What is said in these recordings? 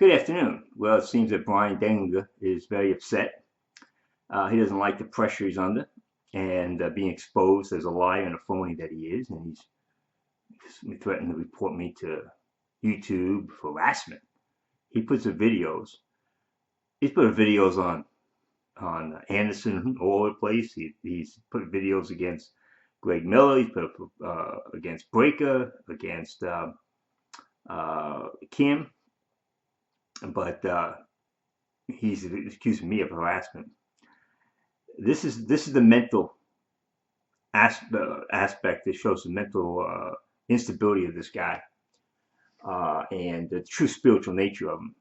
Good afternoon. Well, it seems that Bryan Denlinger is very upset. He doesn't like the pressure he's under and being exposed as a liar and a phony that he is, and he's threatened to report me to YouTube for harassment. He puts the videos. He's put videos on Anderson all over the place. He's put videos against Greg Miller. He's put against Breaker, against Kim, but he's accusing me of harassment. This is the mental aspect that shows the mental instability of this guy and the true spiritual nature of him.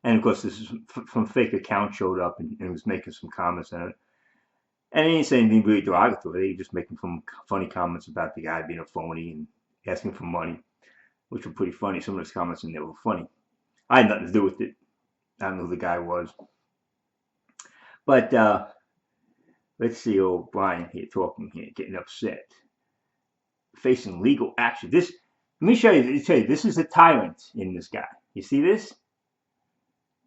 And of course, this is from fake account showed up and was making some comments on it. And he didn't say anything really derogatory. He was just making some funny comments about the guy being a phony and asking for money, which were pretty funny. Some of his comments in there were funny. I had nothing to do with it. I don't know who the guy was. But let's see old Bryan here talking here, getting upset, facing legal action. Let me show you, this is a tyrant in this guy. You see this?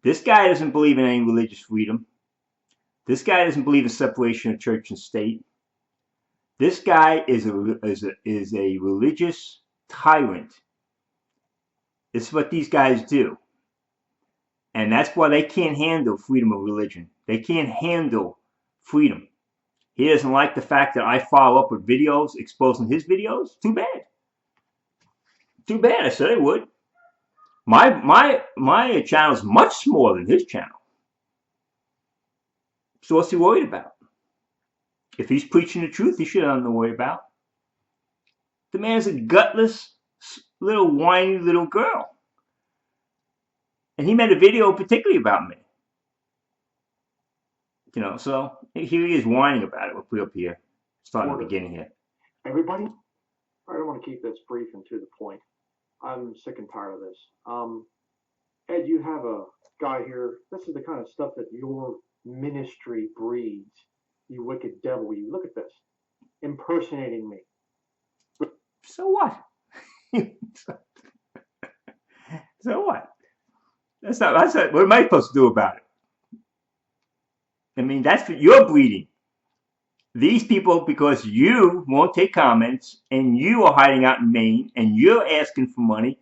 This guy doesn't believe in any religious freedom. This guy doesn't believe in separation of church and state. This guy is a religious tyrant. This is what these guys do. And that's why they can't handle freedom of religion. They can't handle freedom. He doesn't like the fact that I follow up with videos exposing his videos. Too bad. Too bad. I said I would. My channel is much smaller than his channel. So what's he worried about? If he's preaching the truth, he should have nothing to worry about. The man's a gutless, little whiny little girl. And he made a video particularly about me. You know, so here he is whining about it. We'll put it up here. Starting at the beginning here. Everybody, I don't want to keep this brief and to the point. I'm sick and tired of this. Ed, you have a guy here. This is the kind of stuff that your ministry breeds. You wicked devil. You look at this. Impersonating me. So what? So what? That's not, what am I supposed to do about it? I mean, that's what you're breeding. These people, because you won't take comments and you are hiding out in Maine and you're asking for money,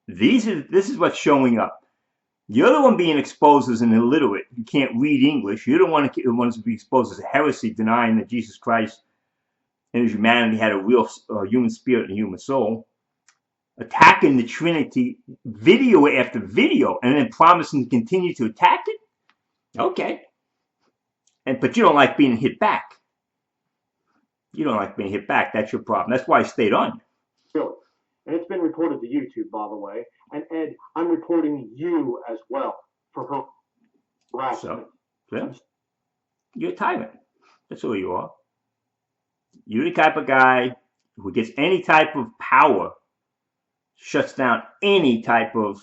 this is what's showing up. You're the one being exposed as an illiterate. You can't read English. You're the one to be exposed as a heresy, denying that Jesus Christ and his humanity had a real human spirit and human soul. Attacking the Trinity video after video and then promising to continue to attack it? Okay. But you don't like being hit back. You don't like being hit back. That's your problem. That's why I stayed on. Really? And it's been reported to YouTube, by the way. And Ed, I'm reporting you as well for her harassment. So, yeah. You're a tyrant. That's who you are. You're the type of guy who gets any type of power, shuts down any type of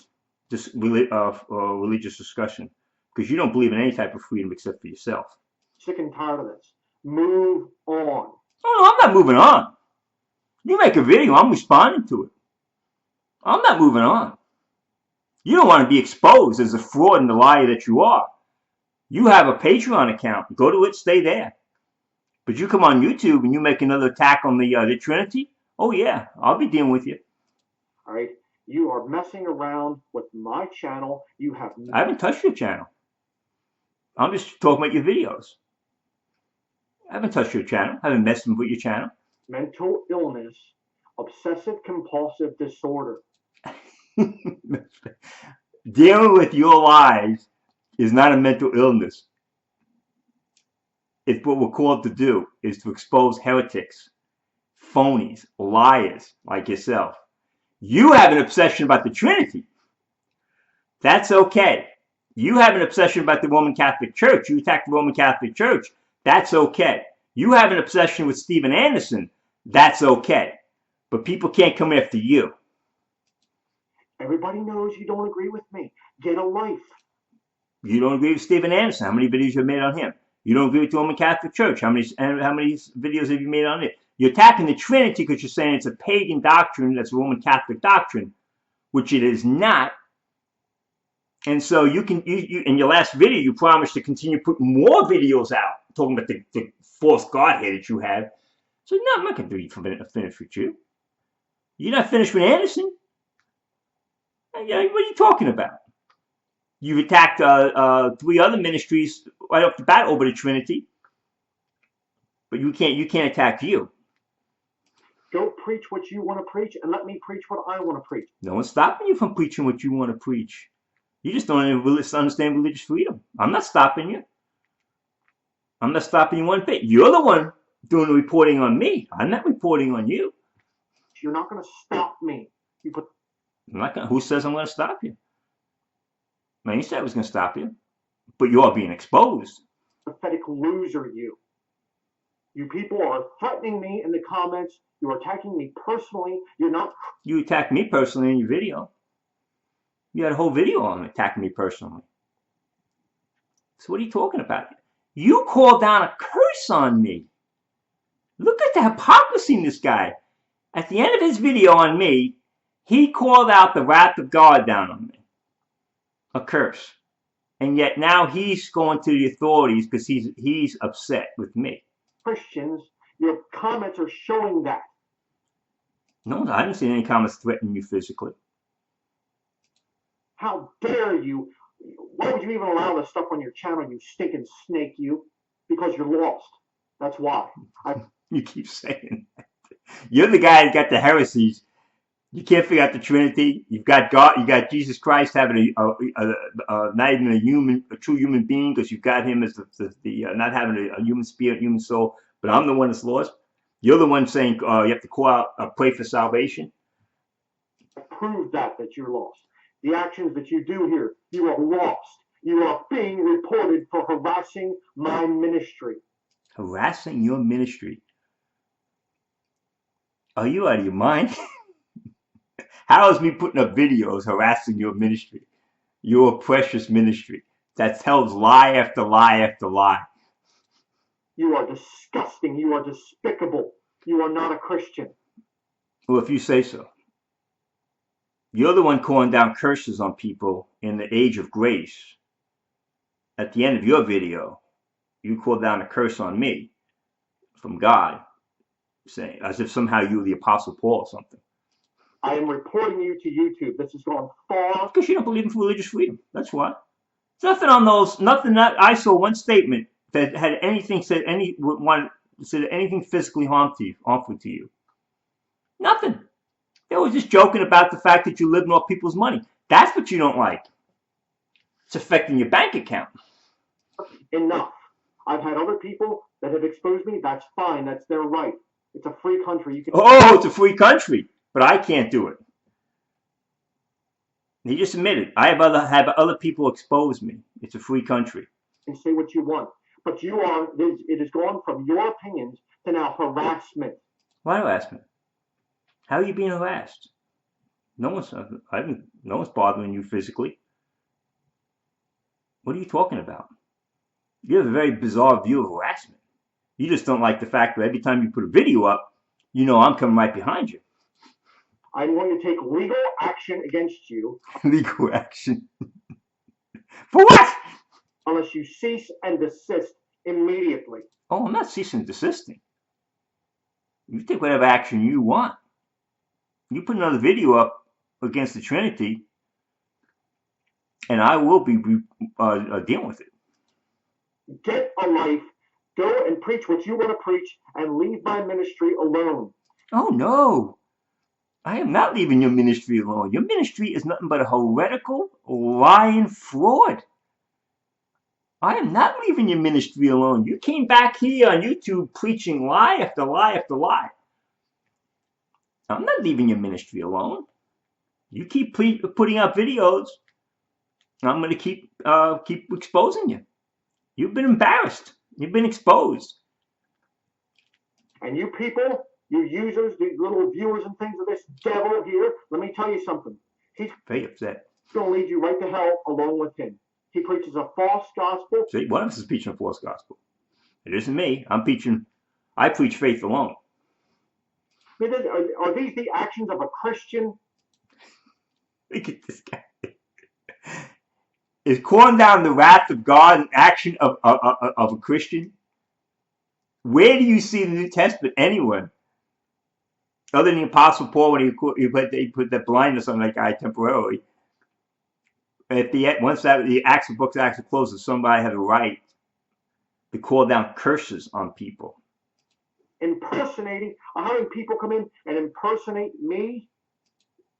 religious discussion, because you don't believe in any type of freedom except for yourself. Sick and tired of this. Move on. Oh, no, I'm not moving on. You make a video, I'm responding to it. I'm not moving on. You don't want to be exposed as a fraud and the liar that you are. You have a Patreon account. Go to it, stay there. But you come on YouTube and you make another attack on the Trinity? Oh, yeah, I'll be dealing with you. All right? You are messing around with my channel. I haven't touched your channel. I'm just talking about your videos. I haven't touched your channel. I haven't messed with your channel. Mental illness, obsessive compulsive disorder. Dealing with your lies is not a mental illness. It's what we're called to do, is to expose heretics, phonies, liars like yourself. You have an obsession about the Trinity. That's okay. You have an obsession about the Roman Catholic Church. You attack the Roman Catholic Church. That's okay. You have an obsession with Steven Anderson. That's okay. But people can't come after you. Everybody knows you don't agree with me. Get a life. You don't agree with Steven Anderson. How many videos have you made on him? You don't agree with the Roman Catholic Church. How many videos have you made on it? You're attacking the Trinity because you're saying it's a pagan doctrine, that's a Roman Catholic doctrine, which it is not. And so you in your last video, you promised to continue putting more videos out talking about the false godhead that you have. So no, I'm not going to be finished with you. You're not finished with Anderson. What are you talking about? You've attacked 3 other ministries right off the bat over the Trinity, but you can't attack you. Go preach what you want to preach, and let me preach what I want to preach. No one's stopping you from preaching what you want to preach. You just don't understand religious freedom. I'm not stopping you. I'm not stopping you one bit. You're the one doing the reporting on me. I'm not reporting on you. You're not going to stop me. Who says I'm going to stop you? Man, you said I was going to stop you, but you are being exposed. Pathetic loser, you. You people are threatening me in the comments. You're attacking me personally. You're not. You attacked me personally in your video. You had a whole video on attacking me personally. So what are you talking about? You called down a curse on me. Look at the hypocrisy in this guy. At the end of his video on me, he called out the wrath of God down on me. A curse. And yet now he's going to the authorities because he's upset with me. Christians, your comments are showing that. No, I haven't seen any comments threatening you physically. How dare you? Why would you even allow this stuff on your channel, you stinking snake, you? Because you're lost. That's why. You keep saying that. You're the guy that got the heresies. You can't figure out the Trinity. You've got God. You got Jesus Christ having not even a true human being, because you've got him as the not having a human spirit, human soul. But I'm the one that's lost. You're the one saying you have to call out, pray for salvation. Prove that you're lost. The actions that you do here, you are lost. You are being reported for harassing my ministry. Harassing your ministry? Are you out of your mind? How is me putting up videos harassing your ministry? Your precious ministry that tells lie after lie after lie. You are disgusting. You are despicable. You are not a Christian. Well, if you say so. You're the one calling down curses on people in the age of grace. At the end of your video, you called down a curse on me from God, saying as if somehow you were the Apostle Paul or something. I am reporting you to YouTube. This has gone far. Because you don't believe in religious freedom. That's why. There's nothing on those. Nothing that I saw one statement that had anything said anything physically harmful to you. Nothing. They were just joking about the fact that you're living off people's money. That's what you don't like. It's affecting your bank account. Enough. I've had other people that have exposed me. That's fine. That's their right. It's a free country. You can. Oh, it's a free country, but I can't do it. He just admitted, I have other people expose me. It's a free country. And say what you want, but it has gone from your opinions to now harassment. Why harassment? How are you being harassed? No one's bothering you physically. What are you talking about? You have a very bizarre view of harassment. You just don't like the fact that every time you put a video up, you know I'm coming right behind you. I'm going to take legal action against you. Legal action? For what? Unless you cease and desist immediately. Oh, I'm not ceasing and desisting. You take whatever action you want. You put another video up against the Trinity, and I will be dealing with it. Get a life. Go and preach what you want to preach, and leave my ministry alone. Oh, no. I am not leaving your ministry alone. Your ministry is nothing but a heretical, lying fraud. I am not leaving your ministry alone. You came back here on YouTube preaching lie after lie after lie. I'm not leaving your ministry alone. You keep putting out videos, I'm going to keep exposing you. You've been embarrassed. You've been exposed. And you people, you users, the little viewers and things of this devil here, let me tell you something. He's very upset. Going to lead you right to hell along with him. He preaches a false gospel. See, one of us is preaching a false gospel. It isn't me. I preach faith alone. Are these the actions of a Christian? Look at this guy. is calling down the wrath of God and action of a Christian? Where do you see in the New Testament anyone other than the Apostle Paul when he put that blindness on that guy temporarily? If once that the Acts of Books actually closes, somebody had a right to call down curses on people. Impersonating, having people come in and impersonate me.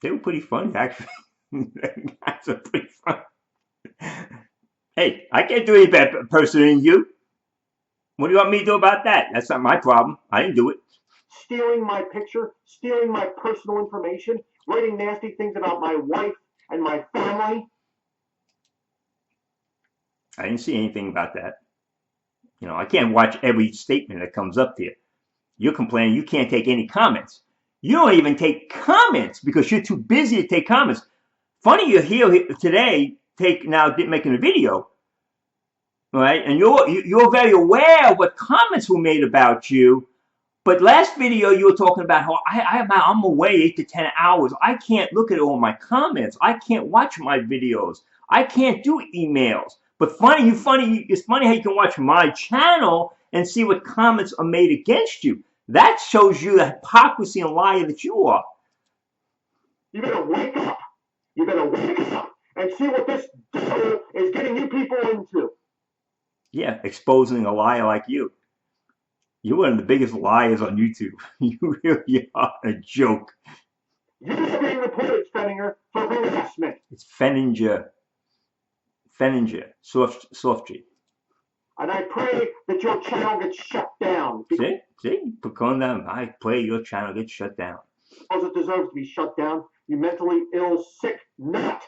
They were pretty funny, actually. Guys are pretty funny. Hey, I can't do any better impersonating you. What do you want me to do about that? That's not my problem. I didn't do it. Stealing my picture, stealing my personal information, writing nasty things about my wife and my family. I didn't see anything about that. You know, I can't watch every statement that comes up here. You're complaining you can't take any comments. You don't even take comments because you're too busy to take comments. Funny you're here today making a video, right? And you're very aware of what comments were made about you. But last video you were talking about how I'm away 8 to 10 hours. I can't look at all my comments. I can't watch my videos. I can't do emails. But it's funny how you can watch my channel and see what comments are made against you. That shows you the hypocrisy and liar that you are. You better wake up. You better wake up and see what this devil is getting you people into. Yeah, exposing a liar like you. You're one of the biggest liars on YouTube. You really are a joke. You're being reported, Denlinger, for harassment. It's Denlinger. Soft G. And I pray that your channel gets shut down. See? Pacona, I pray your channel gets shut down. Because it deserves to be shut down. You mentally ill, sick nut.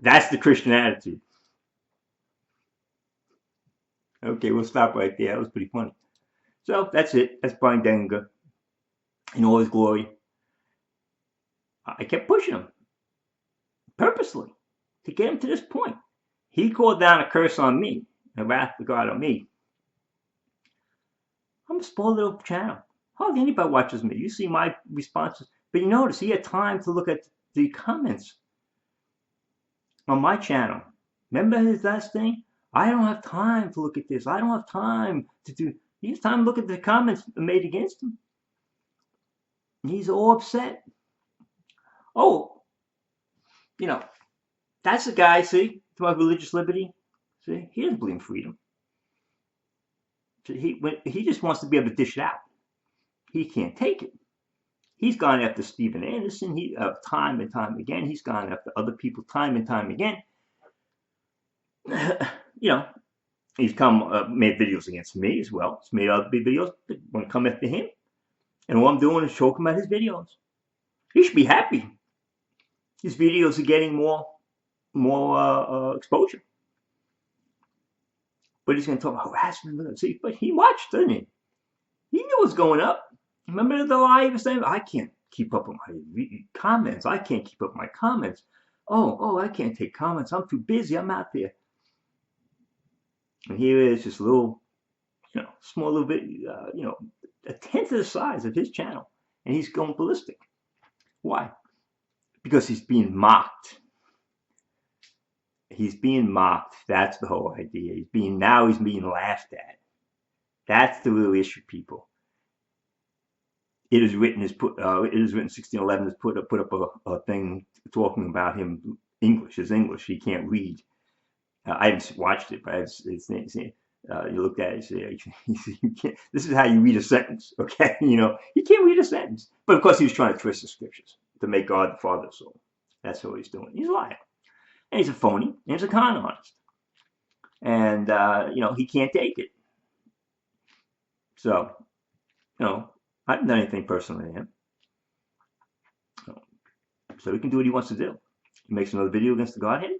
That's the Christian attitude. Okay, we'll stop right there. That was pretty funny. So that's it. That's Bryan Denlinger in all his glory. I kept pushing him purposely to get him to this point. He called down a curse on me, a wrath of God on me. I'm a small little channel. Hardly anybody watches me. You see my responses. But you notice he had time to look at the comments on my channel. Remember his last thing? I don't have time to look at this. I don't have time to do. He has time to look at the comments made against him. He's all upset. Oh, you know, that's the guy, see, about religious liberty. See, he doesn't believe in freedom. He just wants to be able to dish it out. He can't take it. He's gone after Stephen Anderson. Time and time again. He's gone after other people time and time again. You know, he's made videos against me as well. He's made other big videos that want to come after him. And all I'm doing is talking about his videos. He should be happy. His videos are getting more exposure. But he's going to talk about harassment. See, but he watched, didn't he? He knew what was going up. Remember the lie he was saying? I can't keep up with my comments. I can't keep up with my comments. Oh, I can't take comments. I'm too busy. I'm out there. And here is this little, small little bit, a tenth of the size of his channel. And he's going ballistic. Why? Because he's being mocked. He's being mocked. That's the whole idea. He's being laughed at. That's the real issue, people. It is written 1611 has put up a thing talking about him his English. He can't read. I haven't watched it, but you looked at it, you say, this is how you read a sentence, okay? He can't read a sentence. But of course, he was trying to twist the scriptures to make God the Father of soul. That's what he's doing. He's a liar. And he's a phony, and he's a con artist. And, he can't take it. So, I haven't done anything personally to him. So he can do what he wants to do. He makes another video against the Godhead.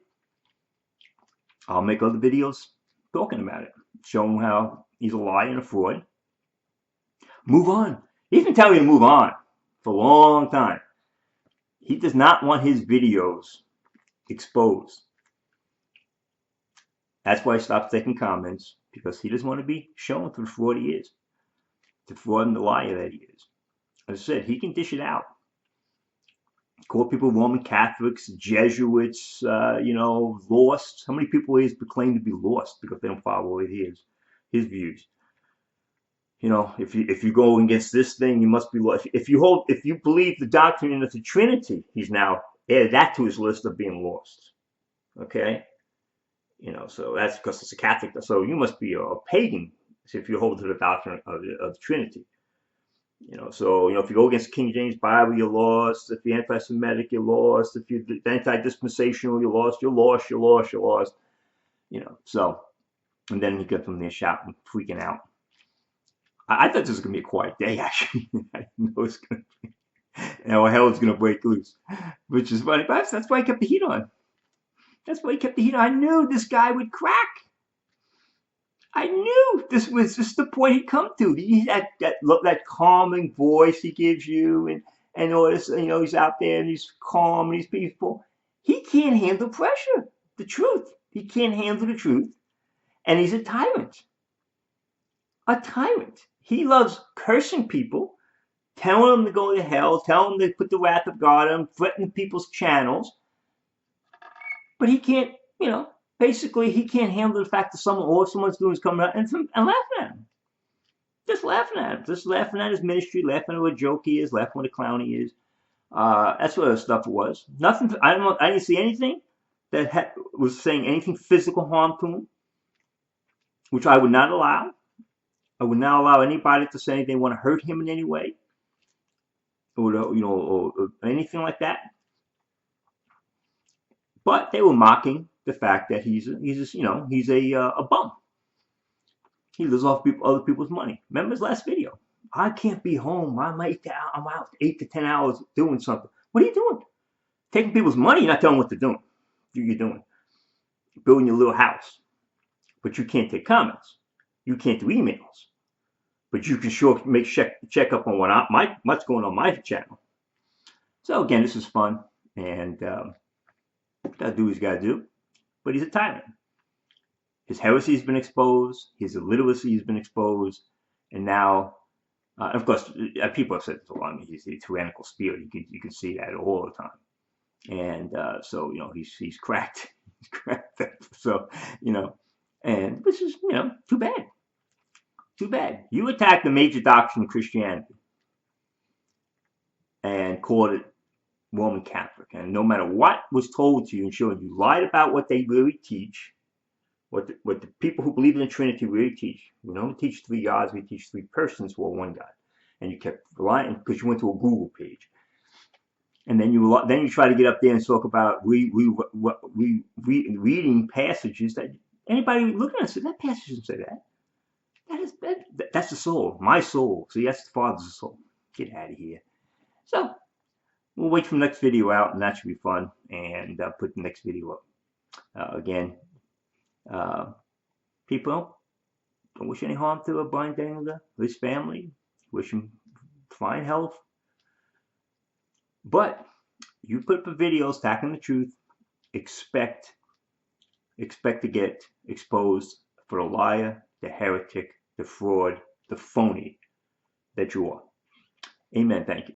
I'll make other videos talking about it, showing how he's a liar and a fraud. Move on. He's been telling me to move on for a long time. He does not want his videos exposed. That's why he stops taking comments, because he doesn't want to be shown for the fraud he is, the fraud and the liar that he is. As I said, he can dish it out. call people Roman Catholics, Jesuits, lost. How many people he has claimed to be lost because they don't follow his views? If you go against this thing, you must be lost. If you believe the doctrine of the Trinity, he's now added that to his list of being lost. Okay, so that's because it's a Catholic. So you must be a pagan if you hold to the doctrine of the Trinity. If you go against the King James Bible, you're lost. If you're anti-Semitic, you're lost. If you're anti-dispensational, you're lost. You're lost. You're lost. You're lost. So, and then he got from there shouting, freaking out. I thought this was gonna be a quiet day. Actually, I didn't know it was gonna be. Hell is gonna break loose, which is funny. But that's why I kept the heat on. That's why he kept the heat on. I knew this guy would crack. I knew this was just the point he'd come to. That calming voice he gives you, and all this. He's out there and he's calm and he's peaceful. He can't handle pressure. The truth. He can't handle the truth, and he's a tyrant. A tyrant. He loves cursing people, telling them to go to hell, telling them to put the wrath of God on them, threatening people's channels. But he can't, basically he can't handle the fact that someone's doing is coming out and laughing at him. Just laughing at him. Just laughing at his ministry, laughing at what joke he is, laughing at what a clown he is. That's what the stuff was. Nothing. I didn't see anything that was saying anything physical harm to him, which I would not allow. I would not allow anybody to say they want to hurt him in any way, or anything like that. But they were mocking the fact that he's a bum. He lives off other people's money. Remember his last video? I can't be home. I'm out 8 to 10 hours doing something. What are you doing? Taking people's money. You're not telling them what they're doing. You're doing building your little house, but you can't take comments. You can't do emails. But you can sure check up on what's going on my channel. So again, this is fun, and gotta do what he's gotta do. But he's a tyrant. His heresy has been exposed. His illiteracy has been exposed, and now, of course, people have said this a lot. He's a tyrannical spirit. You can see that all the time, and so he's cracked. He's cracked. So and which is too bad. Too bad. You attacked the major doctrine of Christianity and called it Roman Catholic. And no matter what was told to you and shown, you lied about what they really teach, what the people who believe in the Trinity really teach. We don't teach 3 gods, we teach 3 persons who are one God. And you kept lying because you went to a Google page. And then you try to get up there and talk about reading passages that anybody looking at it said, that passage doesn't say that. That's the soul, my soul. See, that's the Father's soul. Get out of here. So, we'll wait for the next video out, and that should be fun. And put the next video up. Again, people, don't wish any harm to Bryan Denlinger, his family. Wish him fine health. But you put up a video attacking the truth. Expect to get exposed for the liar, the heretic, the fraud, the phony that you are. Amen. Thank you.